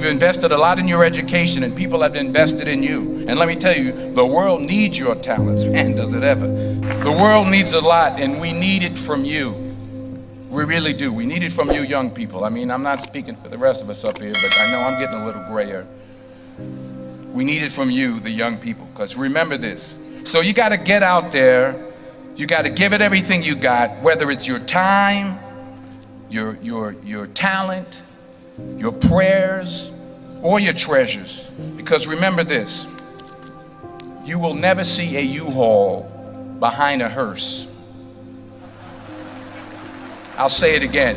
you've invested a lot in your education, and people have invested in you. And let me tell you, the world needs your talents. Man, does it ever. The world needs a lot, and we need it from you. We really do. We need it from you young people. I mean, I'm not speaking for the rest of us up here, but I know I'm getting a little grayer. We need it from you, the young people, because remember this. So you got to get out there. You got to give it everything you got, whether it's your time, your talent, your prayers, or your treasures. Because remember this, you will never see a U-Haul behind a hearse. I'll say it again.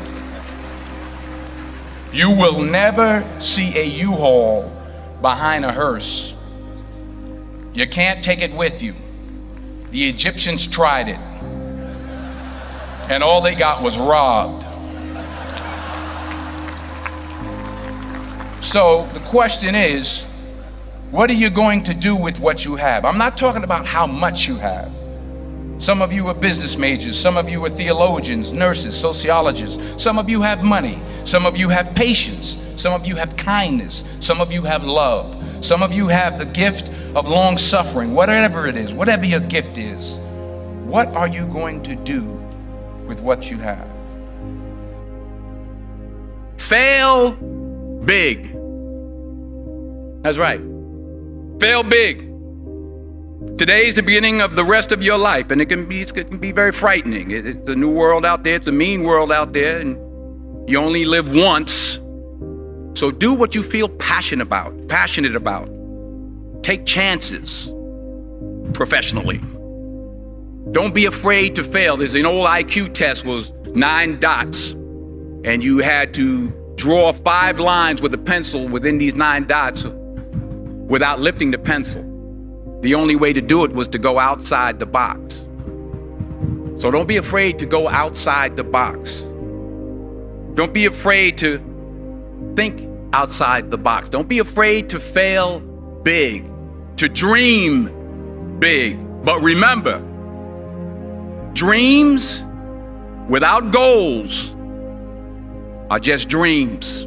You will never see a U-Haul behind a hearse. You can't take it with you. The Egyptians tried it, and all they got was robbed. So the question is, what are you going to do with what you have? I'm not talking about how much you have. Some of you are business majors, some of you are theologians, nurses, sociologists. Some of you have money, some of you have patience, some of you have kindness, some of you have love, some of you have the gift of long suffering. Whatever it is, whatever your gift is, what are you going to do with what you have? Fail big. That's right. Fail big. Today's the beginning of the rest of your life, and it can be very frightening. It's a new world out there. It's a mean world out there, and you only live once. So do what you feel passionate about. Take chances professionally. Don't be afraid to fail. There's an old IQ test, was 9 dots, and you had to draw 5 lines with a pencil within these 9 dots without lifting the pencil. The only way to do it was to go outside the box. So don't be afraid to go outside the box. Don't be afraid to think outside the box. Don't be afraid to fail big, to dream big. But remember, dreams without goals are just dreams,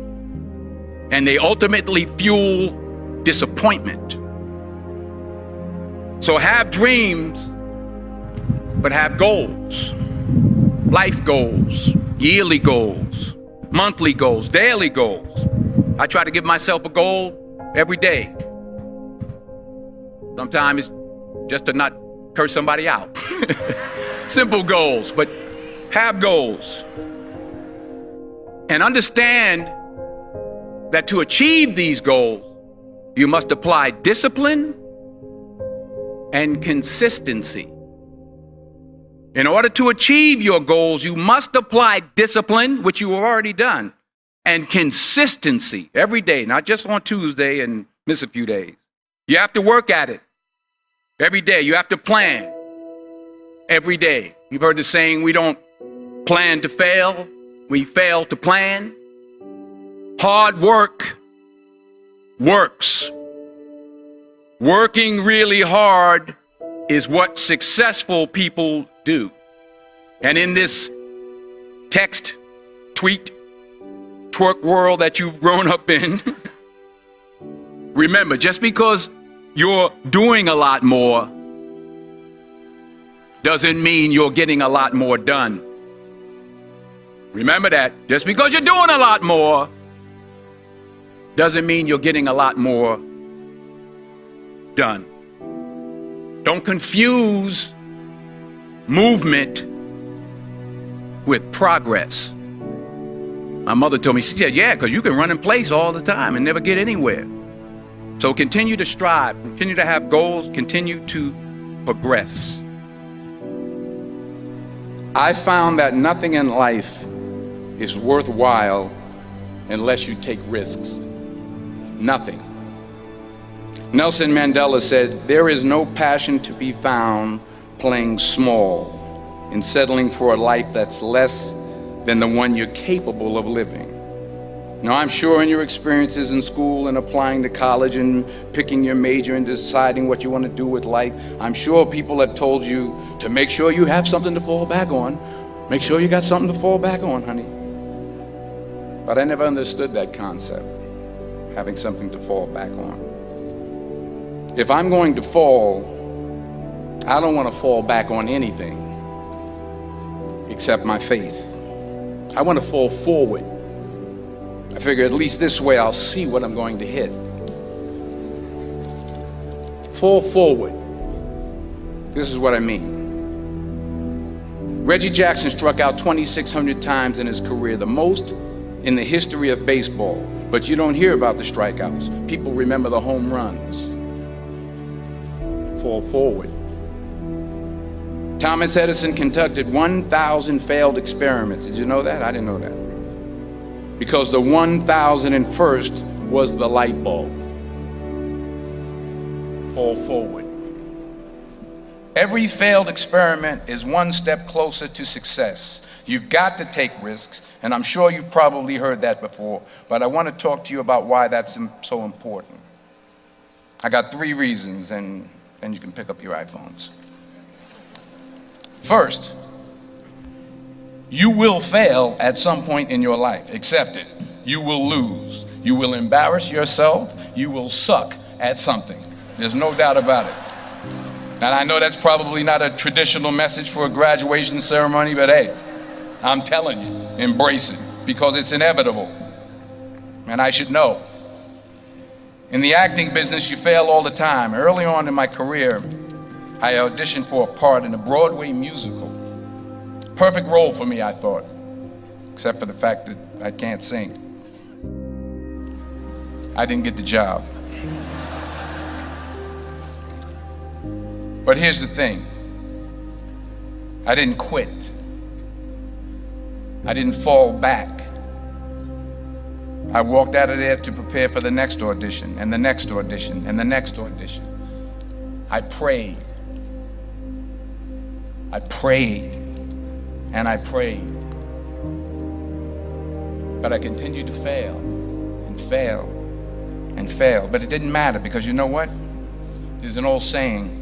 and they ultimately fuel disappointment. So have dreams, but have goals. Life goals, yearly goals, monthly goals, daily goals. I try to give myself a goal every day. Sometimes it's just to not curse somebody out. Simple goals, but have goals. And understand that to achieve these goals, you must apply discipline and consistency. In order to achieve your goals, you must apply discipline, which you have already done, and consistency every day, not just on Tuesday and miss a few days. You have to work at it every day. You have to plan every day. You've heard the saying, we don't plan to fail, we fail to plan. Hard work works. Working really hard is what successful people do. And in this text, tweet, twerk world that you've grown up in, remember, just because you're doing a lot more doesn't mean you're getting a lot more done. Remember that. Just because you're doing a lot more doesn't mean you're getting a lot more done. Don't confuse movement with progress. My mother told me, she said, yeah, because you can run in place all the time and never get anywhere. So continue to strive, continue to have goals, continue to progress. I found that nothing in life is worthwhile unless you take risks. Nothing. Nelson Mandela said, there is no passion to be found playing small and settling for a life that's less than the one you're capable of living. Now, I'm sure in your experiences in school and applying to college and picking your major and deciding what you want to do with life, I'm sure people have told you to make sure you have something to fall back on. Make sure you got something to fall back on, honey. But I never understood that concept. having something to fall back on. If I'm going to fall, I don't want to fall back on anything except my faith. I want to fall forward. I figure at least this way I'll see what I'm going to hit. Fall forward. This is what I mean. Reggie Jackson struck out 2,600 times in his career, the most in the history of baseball. But you don't hear about the strikeouts. People remember the home runs. Fall forward. Thomas Edison conducted 1,000 failed experiments. Did you know that? I didn't know that. Because the 1,001st was the light bulb. Fall forward. Every failed experiment is one step closer to success. You've got to take risks, and I'm sure you've probably heard that before, but I want to talk to you about why that's so important. I got 3 reasons, and then you can pick up your iPhones. First, you will fail at some point in your life. Accept it. You will lose. You will embarrass yourself. You will suck at something. There's no doubt about it. And I know that's probably not a traditional message for a graduation ceremony, but hey, I'm telling you, embrace it, because it's inevitable. And I should know. In the acting business, you fail all the time. Early on in my career, I auditioned for a part in a Broadway musical. Perfect role for me, I thought, except for the fact that I can't sing. I didn't get the job. But here's the thing. I didn't quit. I didn't fall back. I walked out of there to prepare for the next audition, and the next audition, and the next audition. I prayed. I prayed, and I prayed. But I continued to fail, and fail, and fail. But it didn't matter, because you know what? There's an old saying,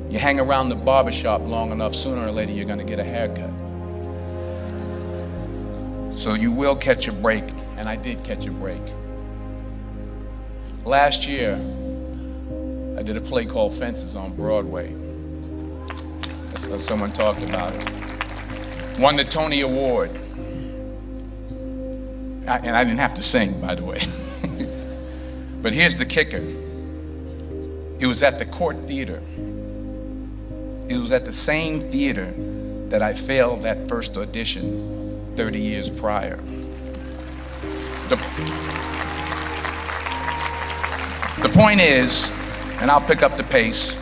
you hang around the barbershop long enough, sooner or later you're going to get a haircut. So you will catch a break, and I did catch a break. Last year, I did a play called Fences on Broadway. Someone talked about it. Won the Tony Award. And I didn't have to sing, by the way. But here's the kicker. It was at the Court Theater. It was at the same theater that I failed that first audition 30 years prior. The point is, and I'll pick up the pace,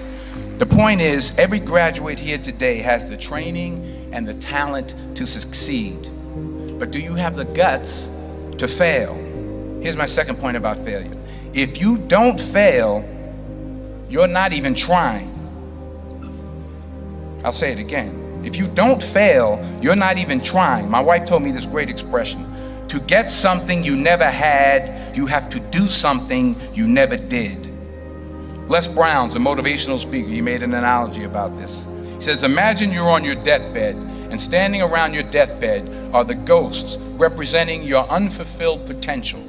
the point is, every graduate here today has the training and the talent to succeed. But do you have the guts to fail? Here's my second point about failure. If you don't fail, you're not even trying. I'll say it again. If you don't fail, you're not even trying. My wife told me this great expression. To get something you never had, you have to do something you never did. Les Brown's a motivational speaker. He made an analogy about this. He says, imagine you're on your deathbed, and standing around your deathbed are the ghosts representing your unfulfilled potential.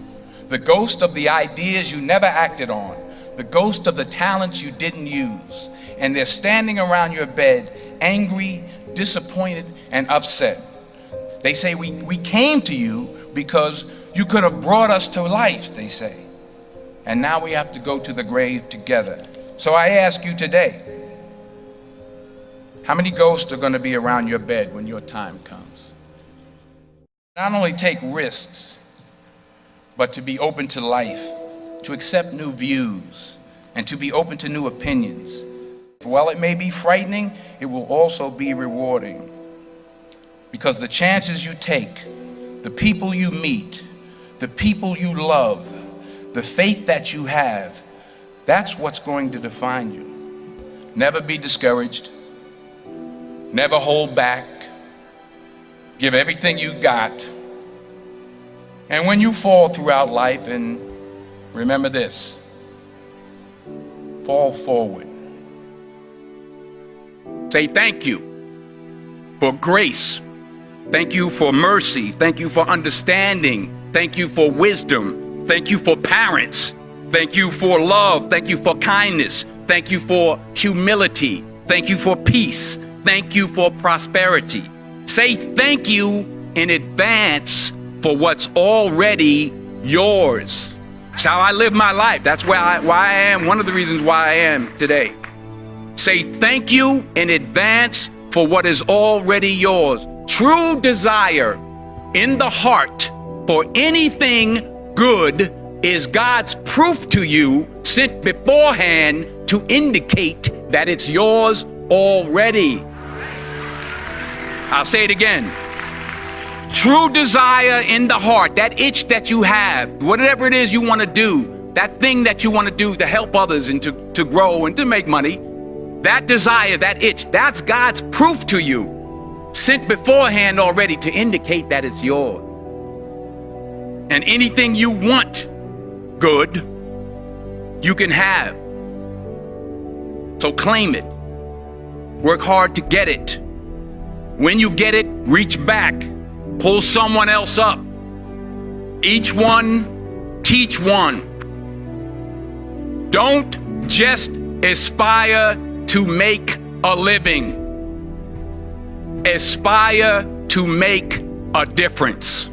The ghost of the ideas you never acted on. The ghost of the talents you didn't use. And they're standing around your bed, angry, disappointed, and upset. They say, we came to you because you could have brought us to life, they say. And now we have to go to the grave together. So I ask you today, how many ghosts are going to be around your bed when your time comes? Not only take risks, but to be open to life, to accept new views, and to be open to new opinions. While it may be frightening, it will also be rewarding. Because the chances you take, the people you meet, the people you love, the faith that you have, that's what's going to define you. Never be discouraged. Never hold back. Give everything you got. And when you fall throughout life, and remember this, fall forward. Say thank you for grace. Thank you for mercy. Thank you for understanding. Thank you for wisdom. Thank you for parents. Thank you for love. Thank you for kindness. Thank you for humility. Thank you for peace. Thank you for prosperity. Say thank you in advance for what's already yours. It's how I live my life. That's why I am, one of the reasons why I am today. Say thank you in advance for what is already yours. True desire in the heart for anything good is God's proof to you, sent beforehand to indicate that it's yours already. I'll say it again. True desire in the heart, that itch that you have, whatever it is you want to do, that thing that you want to do to help others and to grow and to make money, that desire, that itch, that's God's proof to you, sent beforehand already to indicate that it's yours. And anything you want good, you can have. So claim it. Work hard to get it. When you get it, reach back. Pull someone else up. Each one, teach one. Don't just aspire to make a living. Aspire to make a difference.